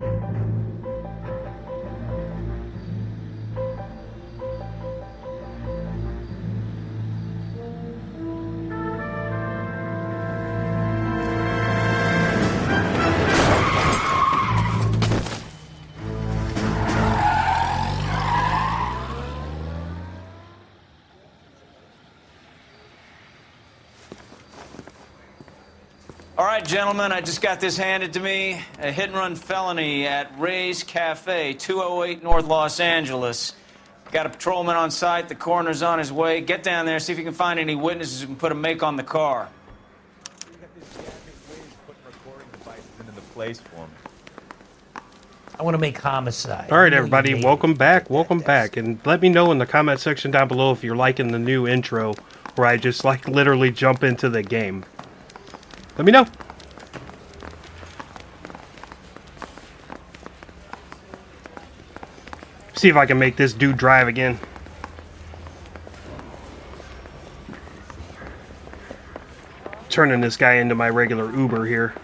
All right, gentlemen, I just got this handed to me. A hit-and-run felony at Ray's Cafe, 208 North Los Angeles. Got a patrolman on site. The coroner's on his way. Get down there, see if you can find any witnesses who can put a make on the car. You got these gadget ways of putting recording devices into the place for me. I want to make homicide. All right, everybody, welcome back, and let me know in the comment section down below if you're liking the new intro, where I just like literally jump into the game. Let me know. See if I can make this dude drive again. Turning this guy into my regular Uber here.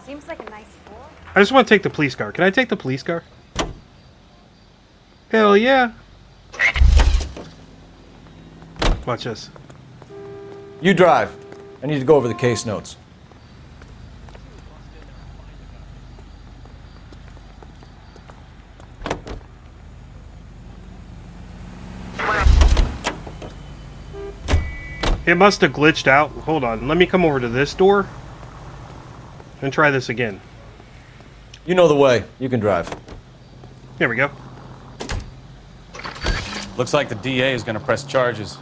Seems like a nice boy. I just want to take the police car. Can I take the police car? Hell yeah. Watch this. You drive. I need to go over the case notes. It must have glitched out. Hold on. Let me come over to this door and try this again. You know the way. You can drive. There we go. Looks like the DA is going to press charges.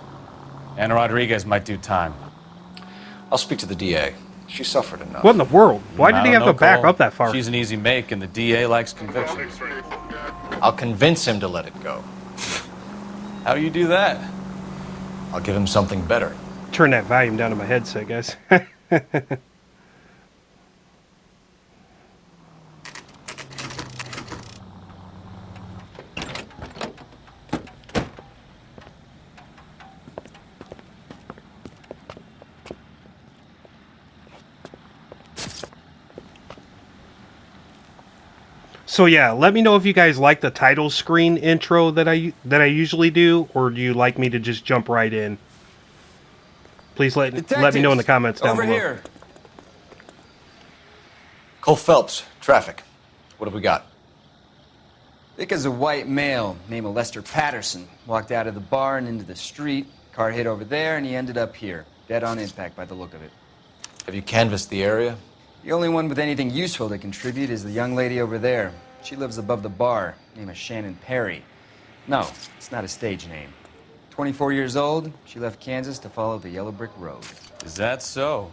Anna Rodriguez might do time. I'll speak to the DA. She suffered enough. What in the world? Why did he have to back Cole. up that far? She's an easy make, and the DA likes convictions. I'll convince him to let it go. How do you do that? I'll give him something better. Turn that volume down to my headset, guys. So yeah, let me know if you guys like the title screen intro that I usually do, or do you like me to just jump right in? Please let me know in the comments down below. Over here. Cole Phelps, traffic. What have we got? Vic is a white male named Lester Patterson. Walked out of the bar and into the street. Car hit over there, and he ended up here. Dead on impact by the look of it. Have you canvassed the area? The only one with anything useful to contribute is the young lady over there. She lives above the bar. Name is Shannon Perry. No, it's not a stage name. 24 years old, she left Kansas to follow the yellow brick road. Is that so?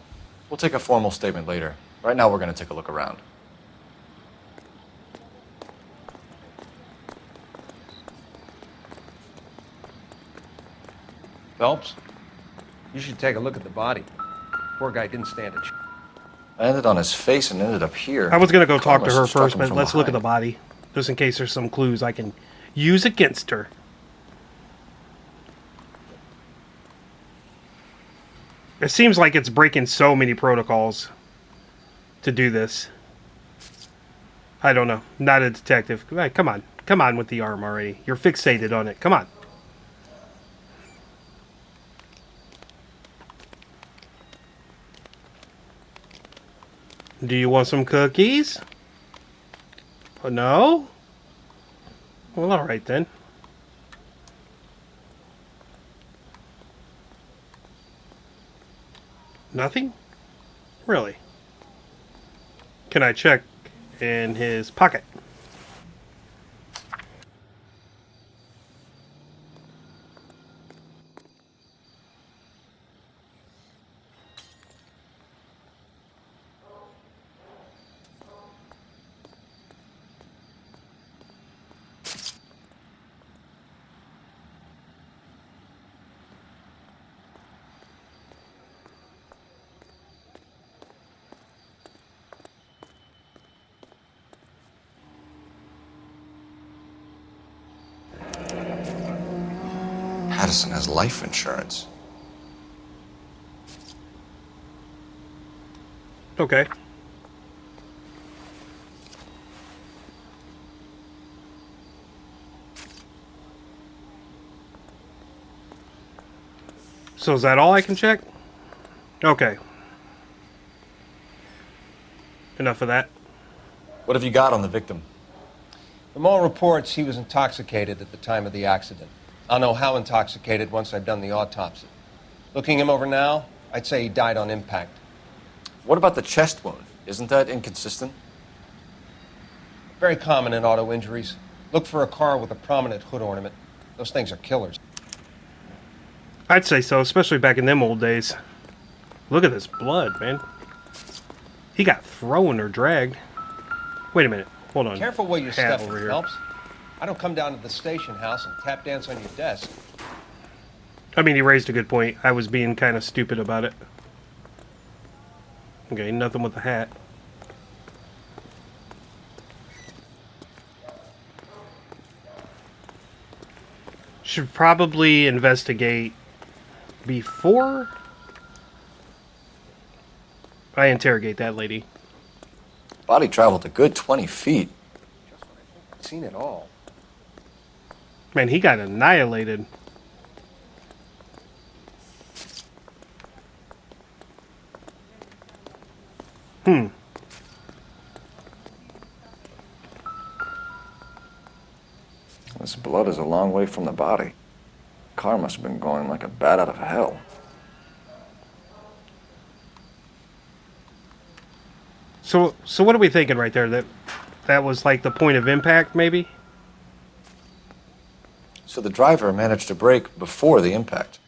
We'll take a formal statement later. Right now, we're going to take a look around. Phelps, you should take a look at the body. Poor guy didn't stand a chance. I ended on his face and ended up here. I was gonna go talk to Must her have struck first, him but from let's look at the behind. body, just in case there's some clues I can use against her. It seems like it's breaking so many protocols to do this. I don't know. Not a detective. Come on. Come on with the arm already. You're fixated on it. Come on. Do you want some cookies? Oh, no? Well, alright then. Nothing? Really? Can I check in his pocket? Patterson has life insurance. Okay. So is that all I can check? Okay. Enough of that. What have you got on the victim? From all reports, he was intoxicated at the time of the accident. I'll know how intoxicated once I've done the autopsy. Looking him over now, I'd say he died on impact. What about the chest wound? Isn't that inconsistent? Very common in auto injuries. Look for a car with a prominent hood ornament. Those things are killers. I'd say so, especially back in them old days. Look at this blood, man. He got thrown or dragged. Wait a minute. Hold on. Careful where you Hat step, over here. Phelps. I don't come down to the station house and tap dance on your desk. I mean, he raised a good point. I was being kind of stupid about it. Okay, nothing with the hat. Should probably investigate before I interrogate that lady. Body traveled a good 20 feet. I've seen it all. Man, he got annihilated. This blood is a long way from the body. Car must have been going like a bat out of hell. So what are we thinking right there? That was like the point of impact, maybe? So the driver managed to brake before the impact.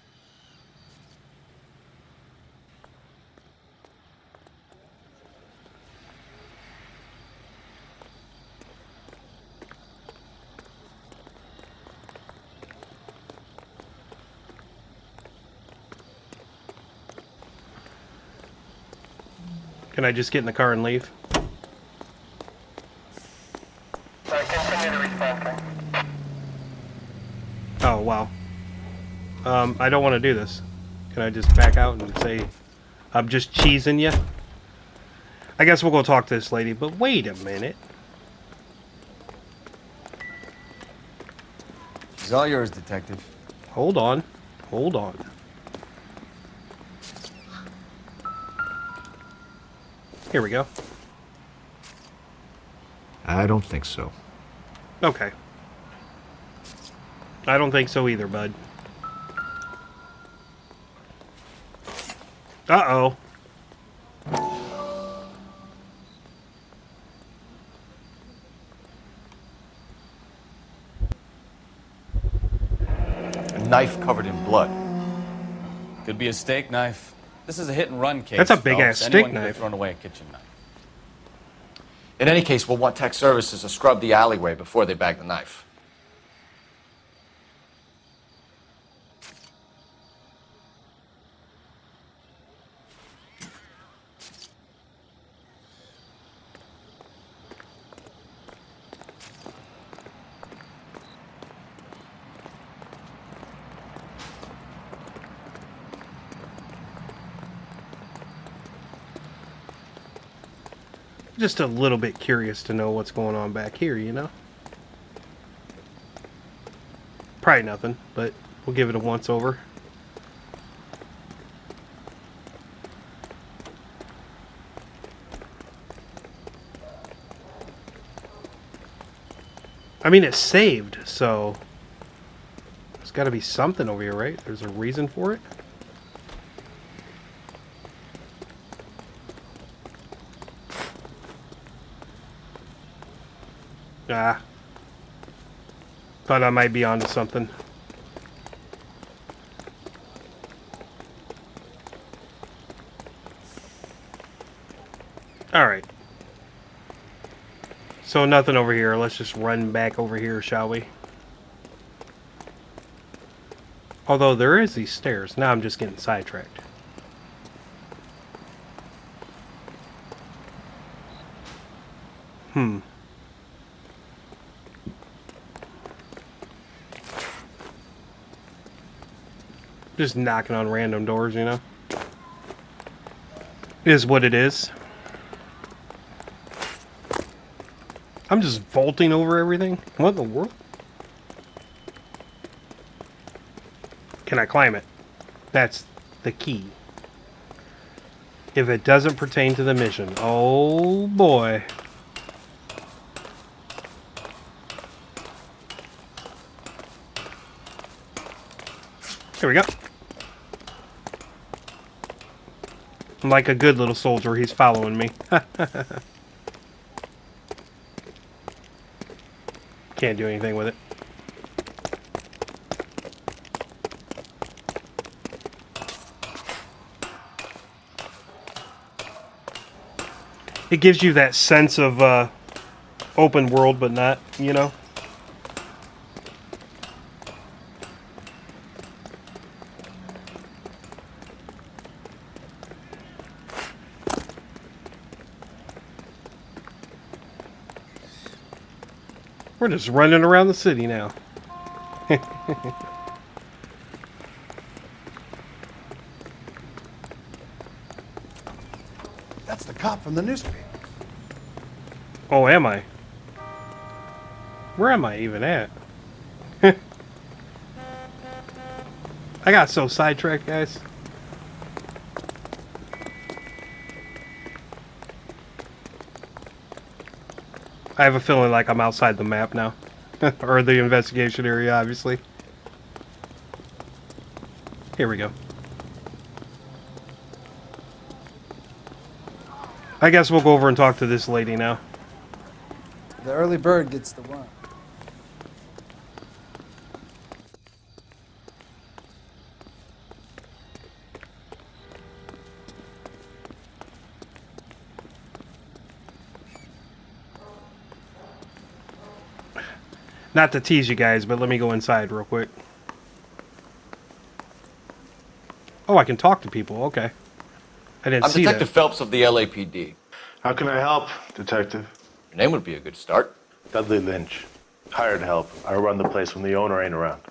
Can I just get in the car and leave? Continue to respond. Oh, wow. I don't want to do this. Can I just back out and say, I'm just cheesing you? I guess we'll go talk to this lady, but wait a minute. It's all yours, Detective. Hold on. Hold on. Here we go. I don't think so. Okay. I don't think so either, bud. Uh-oh. A knife covered in blood. Could be a steak knife. This is a hit-and-run case. That's a big-ass Phelps. steak Anyone could have knife. thrown away a kitchen knife. In any case, we'll want tech services to scrub the alleyway before they bag the knife. Just a little bit curious to know what's going on back here, you know? Probably nothing, but we'll give it a once over. I mean, it's saved, so there's got to be something over here, right? There's a reason for it. Ah. Thought I might be onto something. Alright. So nothing over here. Let's just run back over here, shall we? Although there is these stairs. Now I'm just getting sidetracked. Just knocking on random doors, you know? Is what it is. I'm just vaulting over everything. What in the world? Can I climb it? That's the key. If it doesn't pertain to the mission. Oh boy. Here we go. I'm like a good little soldier, he's following me. Can't do anything with it. It gives you that sense of open world, but not, you know? We're just running around the city now. That's the cop from the newspaper. Oh, am I? Where am I even at? I got so sidetracked, guys. I have a feeling like I'm outside the map now. Or the investigation area, obviously. Here we go. I guess we'll go over and talk to this lady now. The early bird gets the worm. Not to tease you guys, but let me go inside real quick. Oh, I can talk to people. Okay. I didn't I'm see Detective that. Phelps of the LAPD. How can I help, Detective? Your name would be a good start. Dudley Lynch. Hired help. I run the place when the owner ain't around.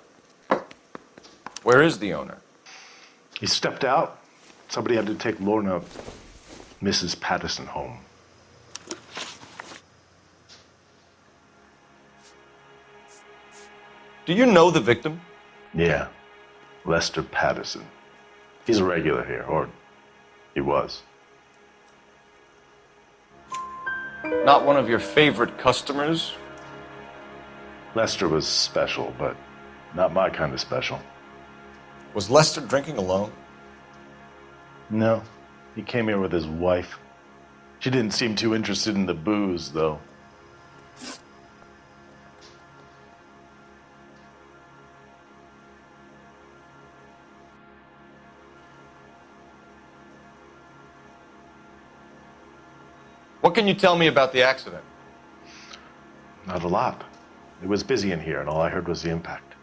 Where is the owner? He stepped out. Somebody had to take Lorna, Mrs. Patterson, home. Do you know the victim? Yeah. Lester Patterson. He's a regular here, or he was. Not one of your favorite customers? Lester was special, but not my kind of special. Was Lester drinking alone? No. He came here with his wife. She didn't seem too interested in the booze, though. What can you tell me about the accident? Not a lot. It was busy in here, and all I heard was the impact.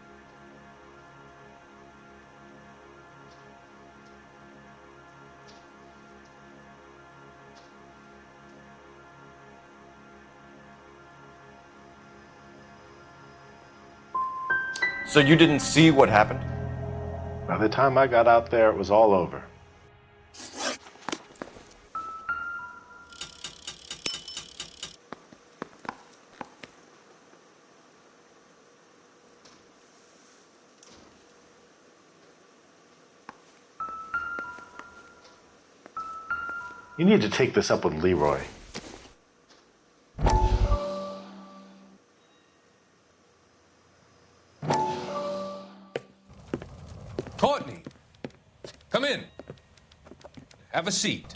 So you didn't see what happened? By the time I got out there, it was all over. You need to take this up with Leroy. Courtney, come in. Have a seat.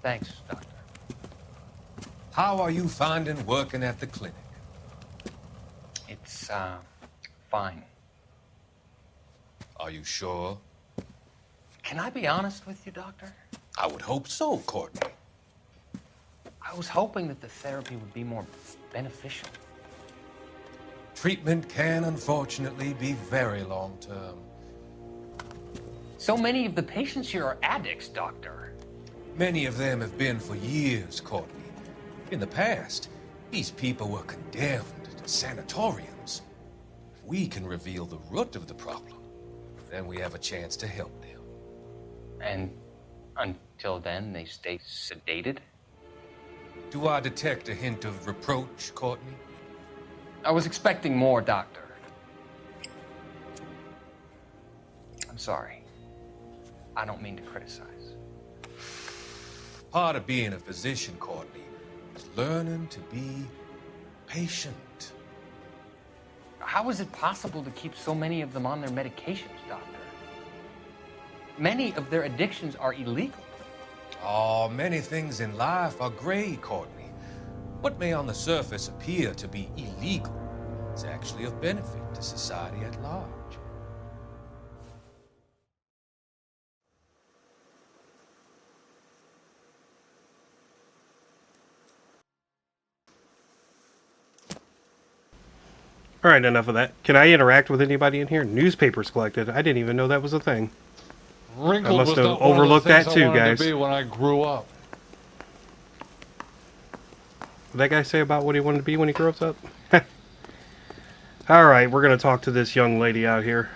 Thanks, Doctor. How are you finding working at the clinic? It's, fine. Are you sure? Can I be honest with you, Doctor? I would hope so, Courtney. I was hoping that the therapy would be more beneficial. Treatment can, unfortunately, be very long-term. So many of the patients here are addicts, Doctor. Many of them have been for years, Courtney. In the past, these people were condemned to sanatoriums. If we can reveal the root of the problem, then we have a chance to help them. And until then, they stay sedated? Do I detect a hint of reproach, Courtney? I was expecting more, Doctor. I'm sorry. I don't mean to criticize. Part of being a physician, Courtney, is learning to be patient. How is it possible to keep so many of them on their medications, Doctor? Many of their addictions are illegal. Oh, many things in life are gray, Courtney. What may on the surface appear to be illegal is actually of benefit to society at large. All right, enough of that. Can I interact with anybody in here? Newspapers collected. I didn't even know that was a thing. Wrinkled I must was have not one of the overlooked things that I too, wanted guys. to be when I grew up. What did that guy say about what he wanted to be when he grows up? All right, we're going to talk to this young lady out here.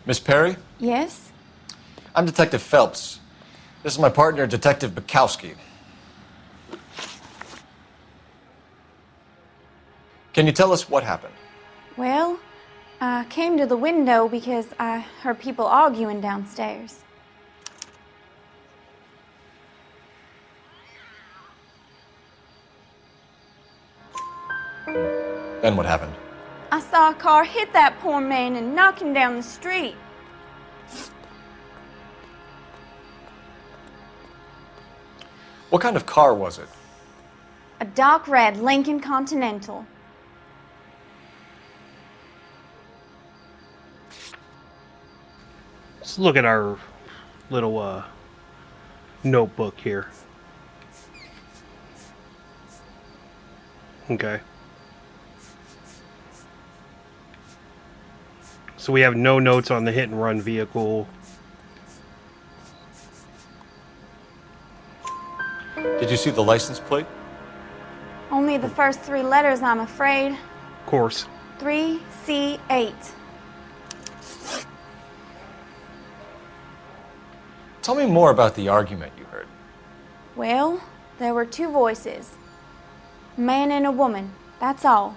Miss Perry? Yes? I'm Detective Phelps. This is my partner, Detective Bukowski. Can you tell us what happened? Well, I came to the window because I heard people arguing downstairs. Then what happened? I saw a car hit that poor man and knock him down the street. What kind of car was it? A dark red Lincoln Continental. Let's look at our little notebook here. Okay. So we have no notes on the hit and run vehicle. Did you see the license plate? Only the first three letters, I'm afraid. Of course. 3C8. Tell me more about the argument you heard. Well, there were two voices. A man and a woman, that's all.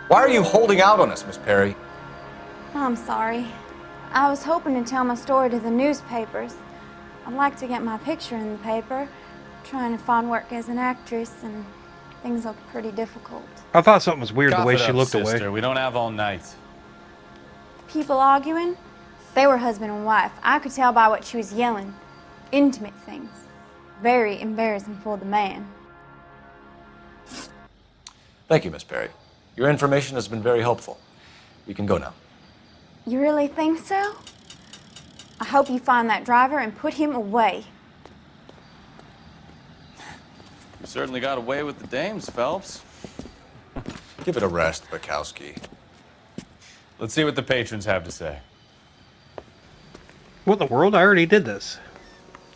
Why are you holding out on us, Miss Perry? I'm sorry. I was hoping to tell my story to the newspapers. I'd like to get my picture in the paper. Trying to find work as an actress, and things look pretty difficult. I thought something was weird the way Cough it she up, looked sister. away. We don't have all night. People arguing? They were husband and wife. I could tell by what she was yelling. Intimate things. Very embarrassing for the man. Thank you, Miss Perry. Your information has been very helpful. We can go now. You really think so? I hope you find that driver and put him away. You certainly got away with the dames, Phelps. Give it a rest, Bukowski. Let's see what the patrons have to say. What in the world? I already did this.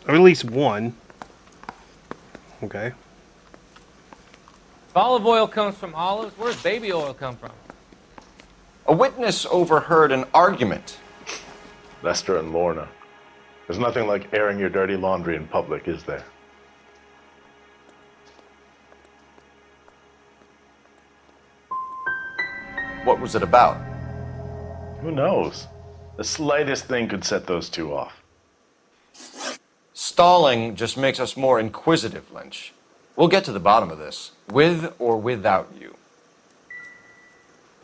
Or at least one. Okay. If olive oil comes from olives, where does baby oil come from? A witness overheard an argument. Lester and Lorna. There's nothing like airing your dirty laundry in public, is there? What was it about? Who knows? The slightest thing could set those two off. Stalling just makes us more inquisitive, Lynch. We'll get to the bottom of this, with or without you.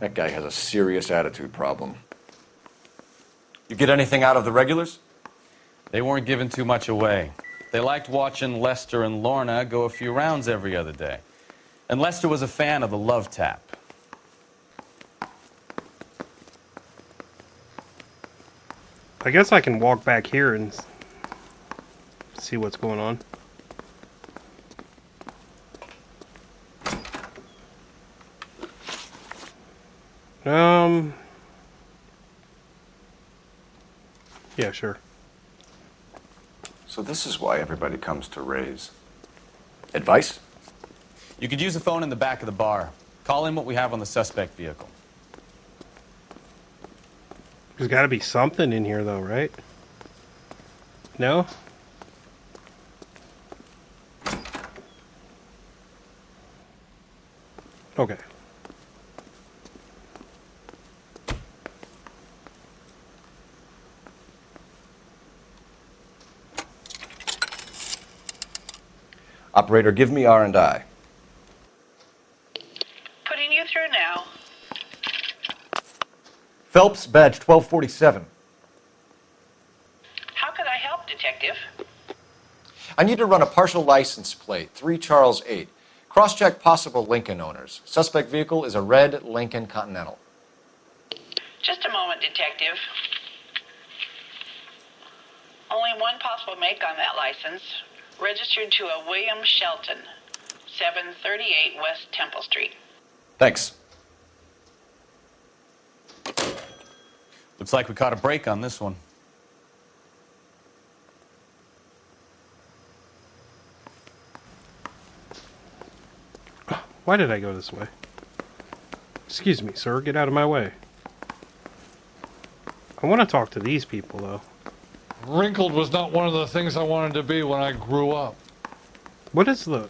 That guy has a serious attitude problem. You get anything out of the regulars? They weren't giving too much away. They liked watching Lester and Lorna go a few rounds every other day. And Lester was a fan of the love tap. I guess I can walk back here and see what's going on. Yeah, sure. So this is why everybody comes to Ray's. Advice? You could use the phone in the back of the bar. Call in what we have on the suspect vehicle. There's got to be something in here, though, right? No? Okay. Operator, give me R&I. Putting you through now. Phelps, badge 1247. How could I help, Detective? I need to run a partial license plate, 3 Charles 8. Cross-check possible Lincoln owners. Suspect vehicle is a red Lincoln Continental. Just a moment, Detective. Only one possible make on that license. Registered to a William Shelton, 738 West Temple Street. Thanks. Looks like we caught a break on this one. Why did I go this way? Excuse me, sir. Get out of my way. I want to talk to these people, though. Wrinkled was not one of the things I wanted to be when I grew up. What is the...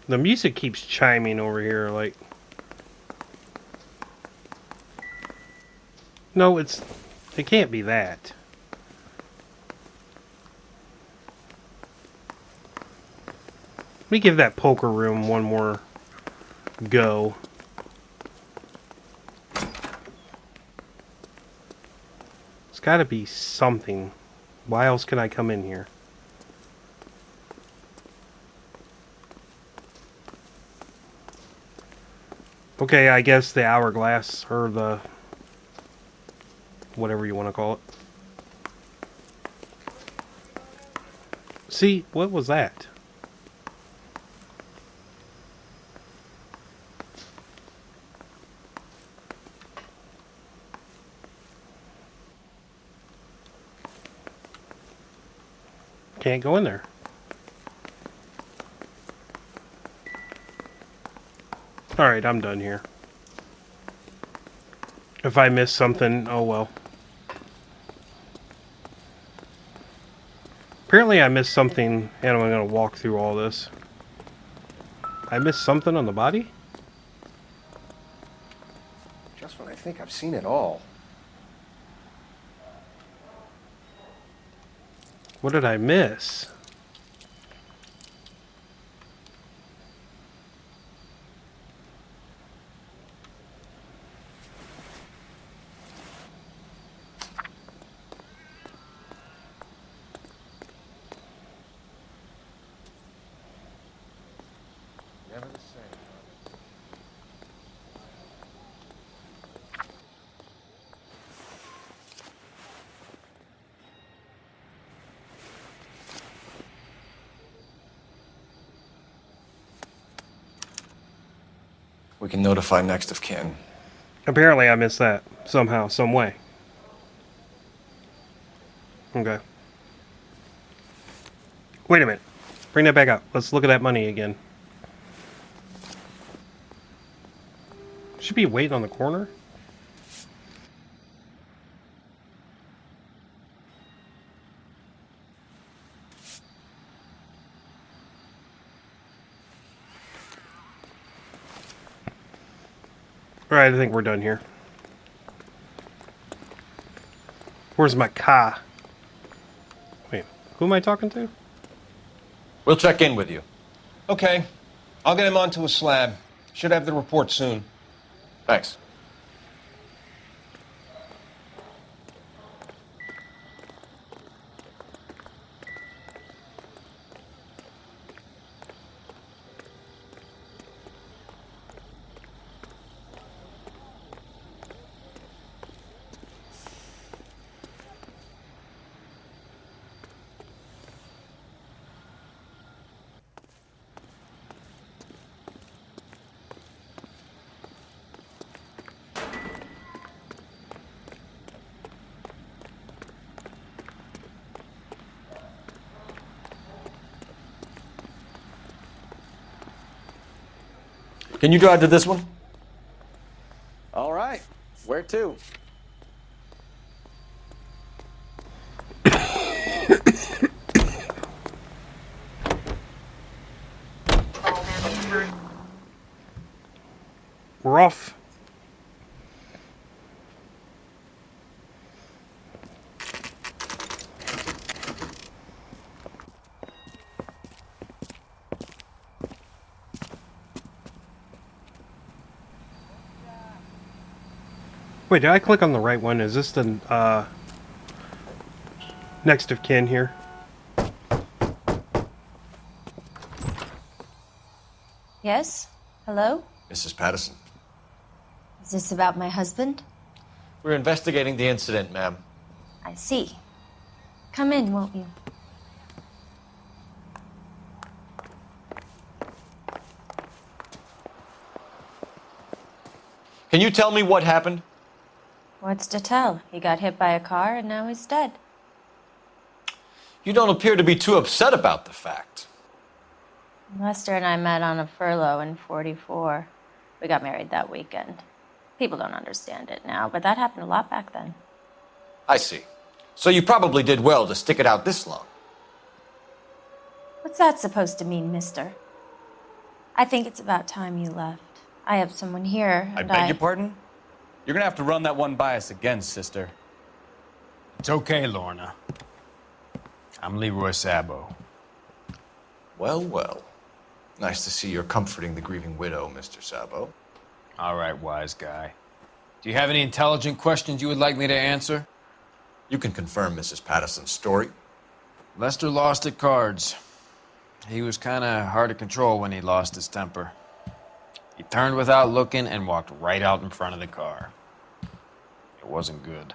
The music keeps chiming over here, like... No, it can't be that. Let me give that poker room one more go. It's got to be something. Why else can I come in here? Okay, I guess the hourglass, or the... whatever you want to call it. See, what was that? Can't go in there. Alright, I'm done here. If I miss something, oh well. Apparently I missed something, and I'm going to walk through all this. I missed something on the body? Just when I think I've seen it all. What did I miss? Never the same. We can notify next of kin. Apparently I missed that. Somehow, some way. Okay. Wait a minute. Bring that back up. Let's look at that money again. Should be waiting on the corner. Alright, I think we're done here. Where's my car? Wait, who am I talking to? We'll check in with you. Okay. I'll get him onto a slab. Should have the report soon. Thanks. Can you drive to this one? All right. Where to? we're off. Wait, did I click on the right one? Is this the next of kin here? Yes? Hello? Mrs. Patterson. Is this about my husband? We're investigating the incident, ma'am. I see. Come in, won't you? Can you tell me what happened? What's to tell? He got hit by a car and now he's dead. You don't appear to be too upset about the fact. Lester and I met on a furlough in '44. We got married that weekend. People don't understand it now, but that happened a lot back then. I see. So you probably did well to stick it out this long. What's that supposed to mean, mister? I think it's about time you left. I have someone here, I and beg your pardon? You're gonna have to run that one by us again, sister. It's okay, Lorna. I'm Leroy Sabo. Well, well. Nice to see you're comforting the grieving widow, Mr. Sabo. All right, wise guy. Do you have any intelligent questions you would like me to answer? You can confirm Mrs. Patterson's story. Lester lost at cards. He was kind of hard to control when he lost his temper. He turned without looking and walked right out in front of the car. It wasn't good.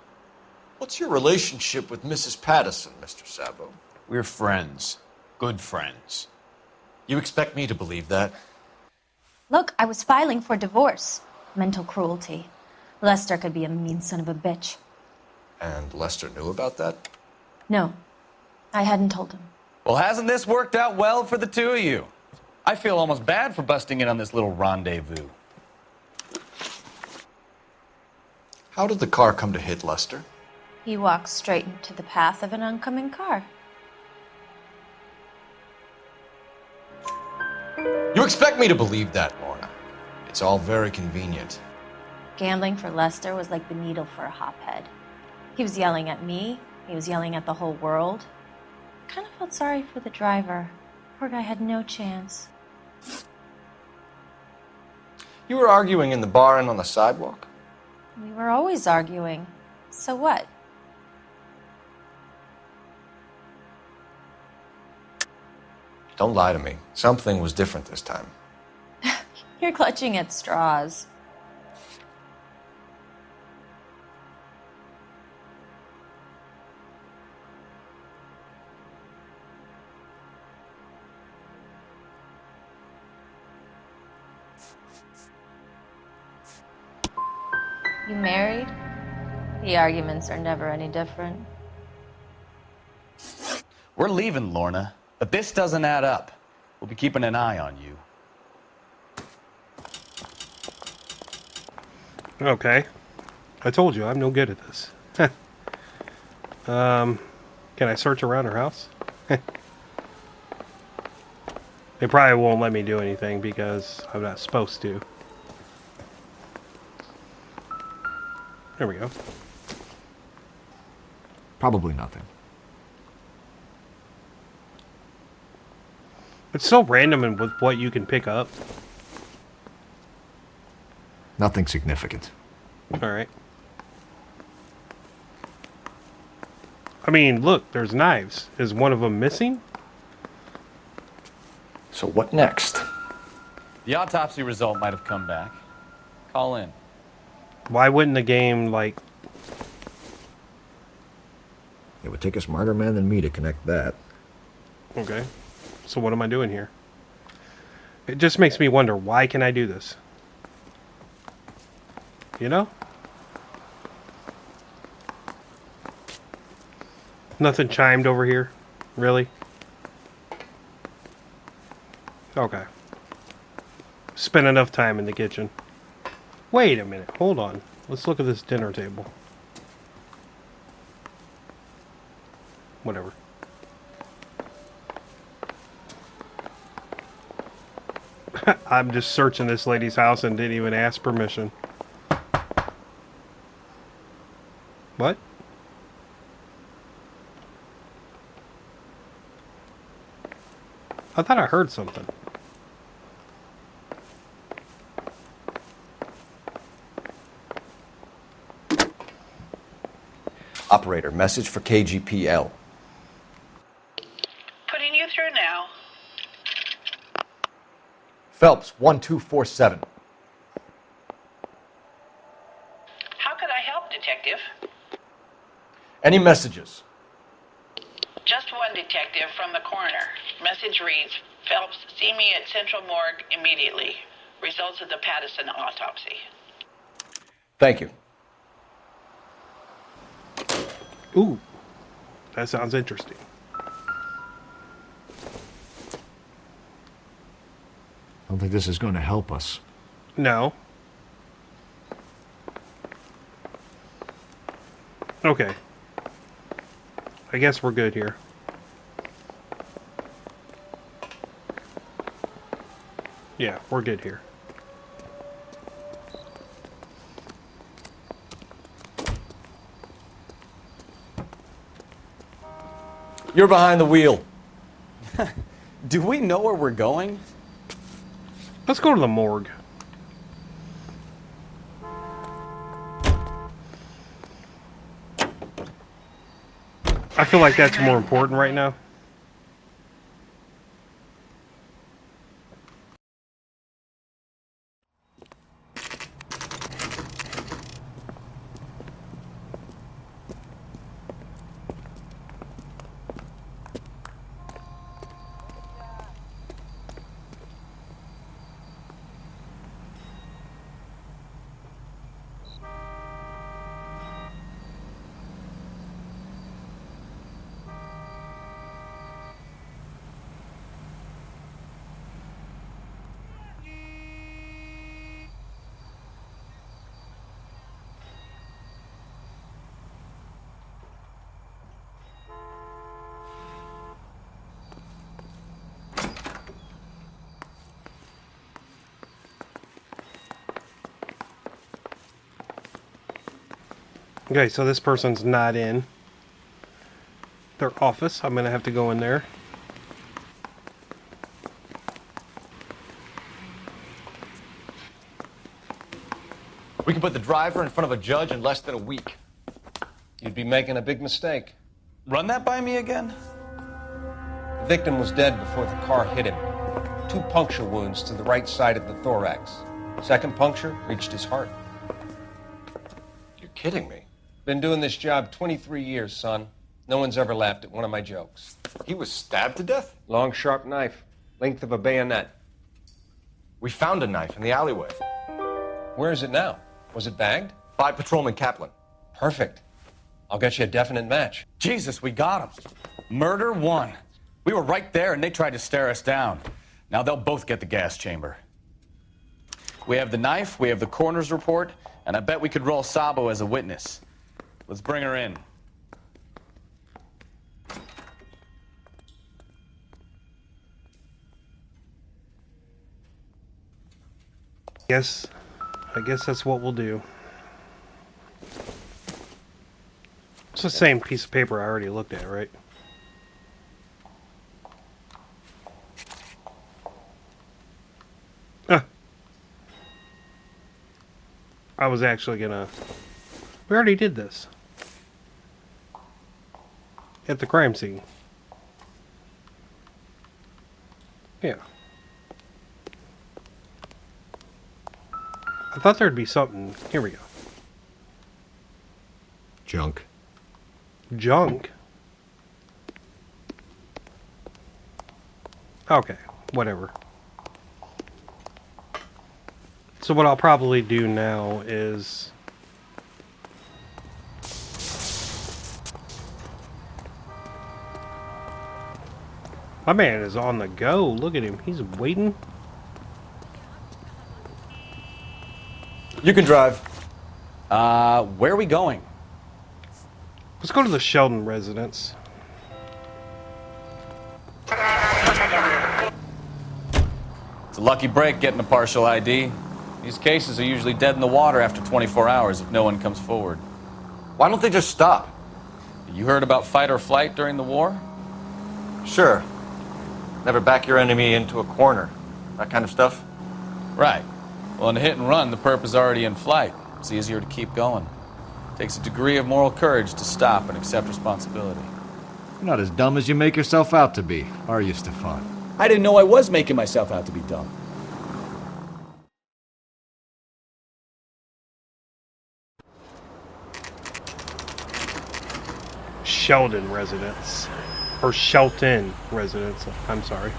What's your relationship with Mrs. Patterson, Mr. Sabo? We're friends. Good friends. You expect me to believe that? Look, I was filing for divorce. Mental cruelty. Lester could be a mean son of a bitch. And Lester knew about that? No, I hadn't told him. Well, hasn't this worked out well for the two of you? I feel almost bad for busting in on this little rendezvous. How did the car come to hit Lester? He walked straight into the path of an oncoming car. You expect me to believe that, Lorna? It's all very convenient. Gambling for Lester was like the needle for a hophead. He was yelling at me. He was yelling at the whole world. I kind of felt sorry for the driver. Poor guy had no chance. You were arguing in the bar and on the sidewalk? We were always arguing. So what? Don't lie to me. Something was different this time. You're clutching at straws. You married? The arguments are never any different. We're leaving, Lorna, but this doesn't add up. We'll be keeping an eye on you. Okay. I told you, I'm no good at this. Can I search around her house? They probably won't let me do anything because I'm not supposed to. There we go. Probably nothing. It's so random in with what you can pick up. Nothing significant. Alright. I mean, look, there's knives. Is one of them missing? So what next? The autopsy result might have come back. Call in. Why wouldn't the game, like... It would take a smarter man than me to connect that. Okay. So what am I doing here? It just makes me wonder, why can I do this? You know? Nothing chimed over here? Really? Okay. Spent enough time in the kitchen. Wait a minute. Hold on. Let's look at this dinner table. Whatever. I'm just searching this lady's house and didn't even ask permission. What? I thought I heard something. Operator, message for KGPL. Putting you through now. Phelps, 1247. How could I help, Detective? Any messages? Just one detective from the coroner. Message reads, Phelps, see me at Central Morgue immediately. Results of the Pattison autopsy. Thank you. Ooh, that sounds interesting. I don't think this is going to help us. No. Okay. I guess we're good here. Yeah, we're good here. You're behind the wheel. Do we know where we're going? Let's go to the morgue. I feel like that's more important right now. Okay, so this person's not in their office. I'm going to have to go in there. We can put the driver in front of a judge in less than a week. You'd be making a big mistake. Run that by me again? The victim was dead before the car hit him. 2 puncture wounds to the right side of the thorax. Second puncture reached his heart. You're kidding me. Been doing this job 23 years, son. No one's ever laughed at one of my jokes. He was stabbed to death? Long, sharp knife. Length of a bayonet. We found a knife in the alleyway. Where is it now? Was it bagged? By Patrolman Kaplan. Perfect. I'll get you a definite match. Jesus, we got him. Murder 1. We were right there and they tried to stare us down. Now they'll both get the gas chamber. We have the knife, we have the coroner's report, and I bet we could roll Sabo as a witness. Let's bring her in. I guess that's what we'll do. It's the same piece of paper I already looked at, right? I was actually gonna... We already did this. At the crime scene. Yeah. I thought there'd be something. Here we go. Junk. Junk? Okay, whatever. So what I'll probably do now is... My man is on the go. Look at him. He's waiting. You can drive. Where are we going? Let's go to the Sheldon residence. It's a a lucky break getting a partial ID. These cases are usually dead in the water after 24 hours if no one comes forward. Why don't they just stop? You heard about fight or flight during the war? Sure. Never back your enemy into a corner. That kind of stuff? Right. Well, in a hit and run, the perp is already in flight. It's easier to keep going. It takes a degree of moral courage to stop and accept responsibility. You're not as dumb as you make yourself out to be, are you, Stefan? I didn't know I was making myself out to be dumb. Sheldon residence. Or Shelton residence, I'm sorry.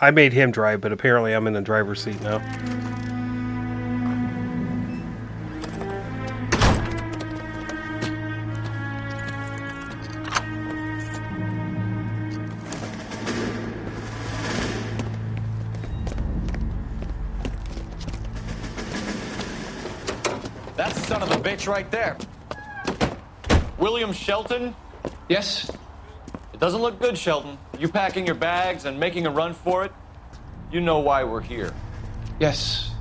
I made him drive, but apparently I'm in the driver's seat now. That's the son of a bitch right there. William Shelton? Yes? It doesn't look good, Shelton. You packing your bags and making a run for it? You know why we're here. Yes.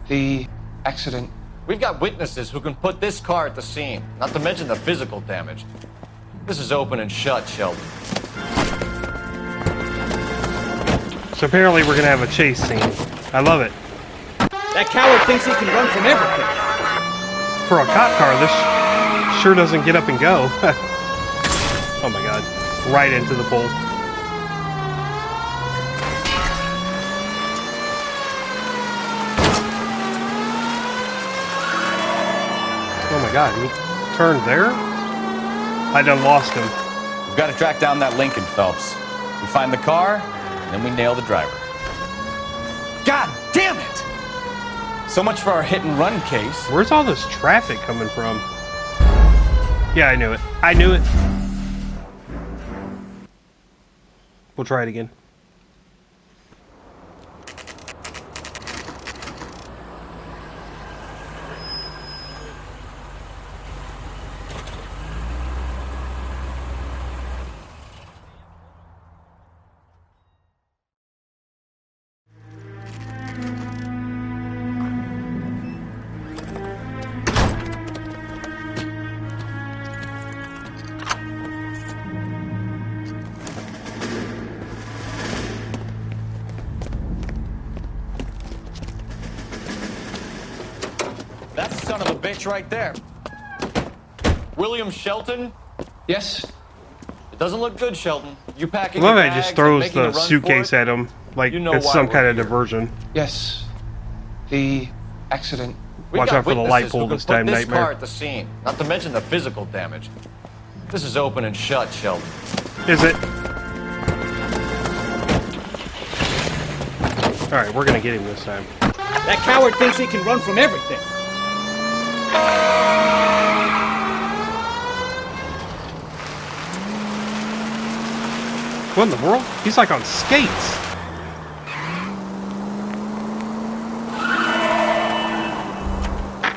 The accident. We've got witnesses who can put this car at the scene, not to mention the physical damage. This is open and shut, Shelton. So apparently we're gonna have a chase scene. I love it. That coward thinks he can run from everything. For a cop car, this sure doesn't get up and go. Oh my god. Right into the pole. Oh my god, he turned there? I done lost him. We've got to track down that Lincoln, Phelps. We find the car, and then we nail the driver. God damn it! So much for our hit and run case. Where's all this traffic coming from? Yeah, I knew it. I knew it. We'll try it again. That's the son of a bitch right there. William Shelton? Yes? It doesn't look good, Shelton. You packing I love your it, bags just throws and making a the run suitcase for it? at him like You know it's why some we're kind of here. diversion. Yes. The accident. Watch out for the light pole this time, This Nightmare. car at the scene, not to mention the physical damage. This is open and shut, Shelton. Is it? Alright, we're gonna get him this time. That coward thinks he can run from everything. What in the world? He's like on skates.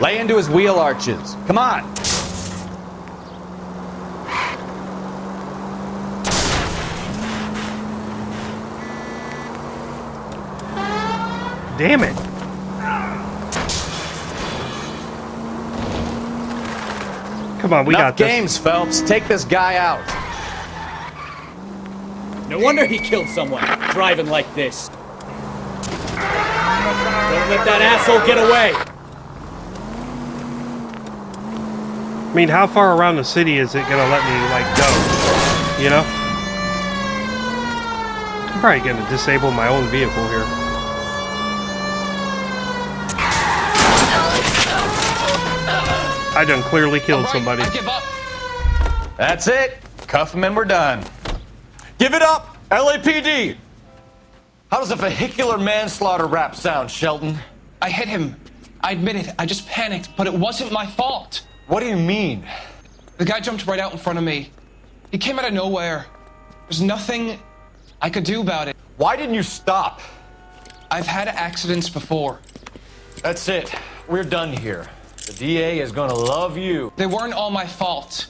Lay into his wheel arches. Come on. Damn it. Come on, we got this. Games, Phelps. Take this guy out. No wonder he killed someone, driving like this. Don't let that asshole get away. I mean, how far around the city is it gonna let me, like, go? You know? I'm probably gonna disable my own vehicle here. I done clearly killed somebody. I give up. That's it. Cuff him and we're done. Give it up, LAPD! How does a vehicular manslaughter rap sound, Shelton? I hit him. I admit it. I just panicked, but it wasn't my fault. What do you mean? The guy jumped right out in front of me. He came out of nowhere. There's nothing I could do about it. Why didn't you stop? I've had accidents before. That's it. We're done here. The DA is gonna love you. They weren't all my fault.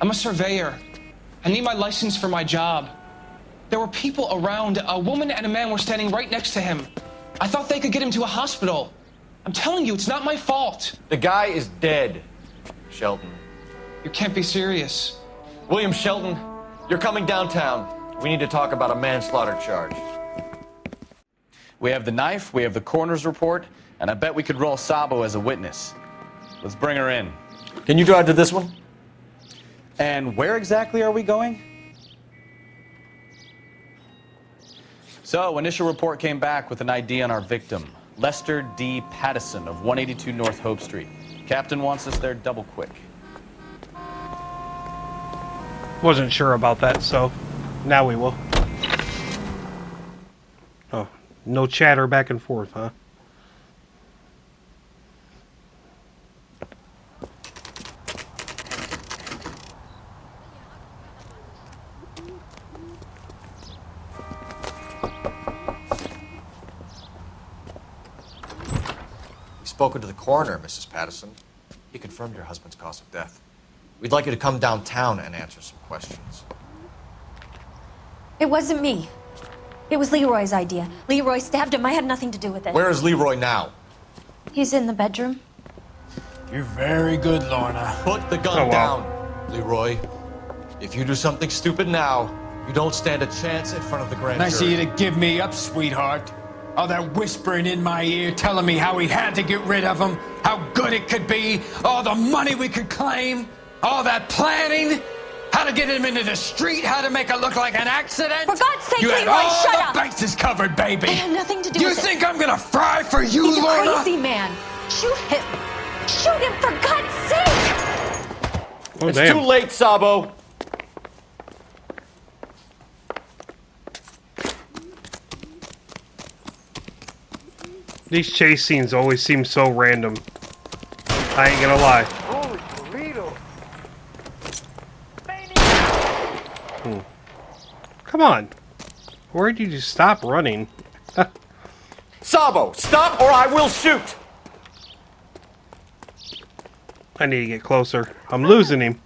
I'm a surveyor. I need my license for my job. There were people around. A woman and a man were standing right next to him. I thought they could get him to a hospital. I'm telling you, it's not my fault. The guy is dead, Shelton. You can't be serious. William Shelton, you're coming downtown. We need to talk about a manslaughter charge. We have the knife, we have the coroner's report, and I bet we could roll Sabo as a witness. Let's bring her in. Can you drive to this one? And where exactly are we going? So, initial report came back with an ID on our victim, Lester D. Pattison of 182 North Hope Street. Captain wants us there double quick. Wasn't sure about that, so now we will. Oh, no chatter back and forth, huh? Spoken to the coroner, Mrs. Pattison. He confirmed your husband's cause of death. We'd like you to come downtown and answer some questions. It wasn't me. It was Leroy's idea. Leroy stabbed him. I had nothing to do with it. Where is Leroy now? He's in the bedroom. You're very good, Lorna. Put the gun down, Leroy. If you do something stupid now, you don't stand a chance in front of the grand Nice of jury. you to give me up, sweetheart. All that whispering in my ear telling me how we had to get rid of him, how good it could be, all the money we could claim, all that planning, how to get him into the street, how to make it look like an accident. For God's sake, you had Leroy, all shut the up! bases covered, baby. I had nothing to do You with it. think I'm gonna fry for you, He's Lorna? a crazy man. Shoot him. Shoot him, for God's sake! Oh, it's damn. too late, Sabo. These chase scenes always seem so random. I ain't gonna lie. Holy Toledo. Come on. Where'd you just stop running? Sabo, stop or I will shoot! I need to get closer. I'm losing him.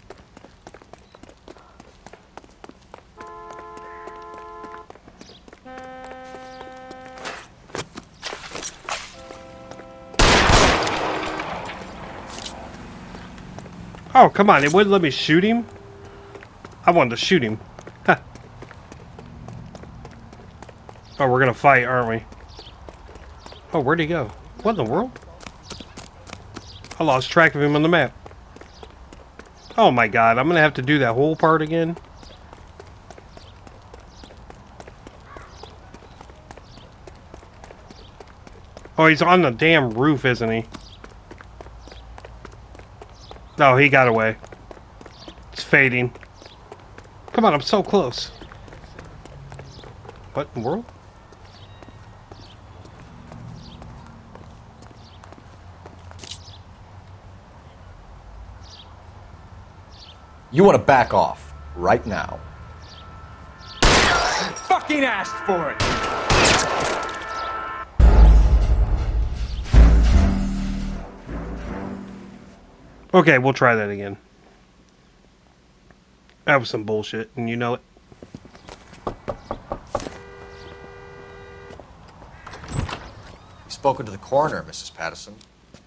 Oh, come on. It wouldn't let me shoot him? I wanted to shoot him. Huh. Oh, we're gonna fight, aren't we? Oh, where'd he go? What in the world? I lost track of him on the map. Oh my god, I'm gonna have to do that whole part again? Oh, he's on the damn roof, isn't he? No, he got away. It's fading. Come on, I'm so close. What in the world? You want to back off right now. Fucking asked for it. Okay, we'll try that again. That was some bullshit, and you know it. You've spoken to the coroner, Mrs. Pattison.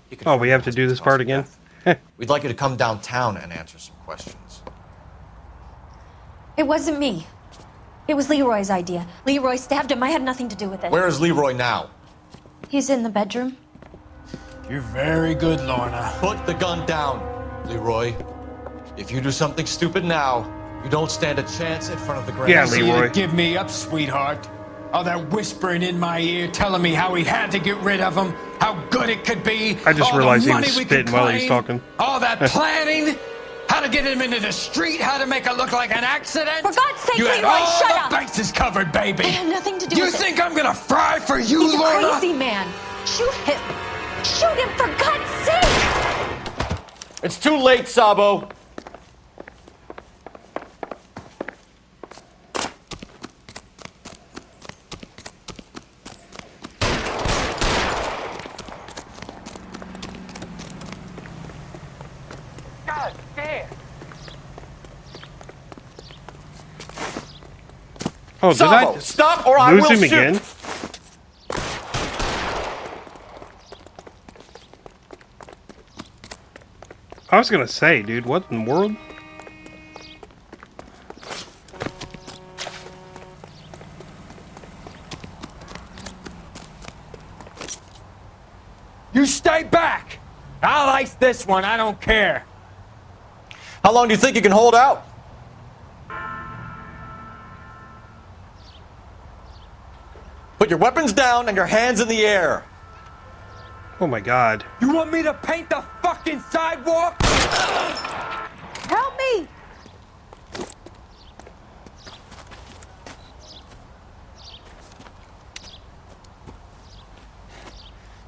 He Oh, we have to do this part again? We'd like you to come downtown and answer some questions. It wasn't me. It was Leroy's idea. Leroy stabbed him. I had nothing to do with it. Where is Leroy now? He's in the bedroom. You're very good, Lorna. Put the gun down, Leroy. If you do something stupid now, you don't stand a chance in front of the grand Nice of you Leroy. to give me up, sweetheart. All that whispering in my ear telling me how we had to get rid of him, how good it could be. I just all the realized he money was we could spitting while he was claim, talking. All that planning, how to get him into the street, how to make it look like an accident. For God's sake, you had Leroy, all shut the up! bases covered, baby. I had nothing to do You with it. think I'm gonna fry for you, He's a Lorna? crazy man. Shoot him. Shoot him, for God's sake! It's too late, Sabo. God damn. Oh, did I stop or I lose will him shoot. again? I was gonna say, dude, what in the world? You stay back! I'll ice this one, I don't care. How long do you think you can hold out? Put your weapons down and your hands in the air. Oh my god. You want me to paint the fucking sidewalk? Help me!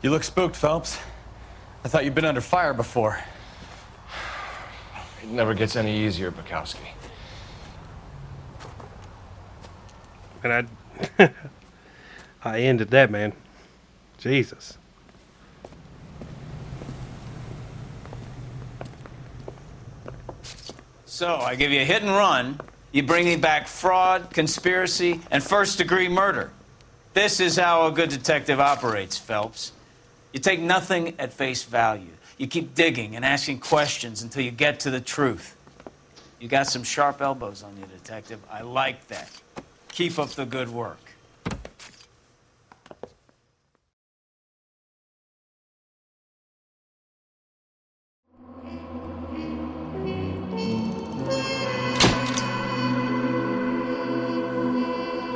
You look spooked, Phelps. I thought you'd been under fire before. It never gets any easier, Bukowski. And I ended that, man. Jesus. So, I give you a hit and run. You bring me back fraud, conspiracy, and first-degree murder. This is how a good detective operates, Phelps. You take nothing at face value. You keep digging and asking questions until you get to the truth. You got some sharp elbows on you, detective. I like that. Keep up the good work.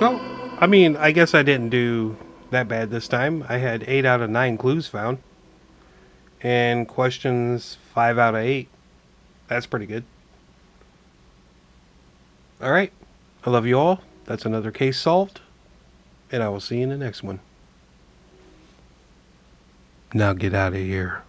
Well, I mean, I guess I didn't do that bad this time. I had 8 out of 9 clues found. And questions 5 out of 8. That's pretty good. Alright. I love you all. That's another case solved. And I will see you in the next one. Now get out of here.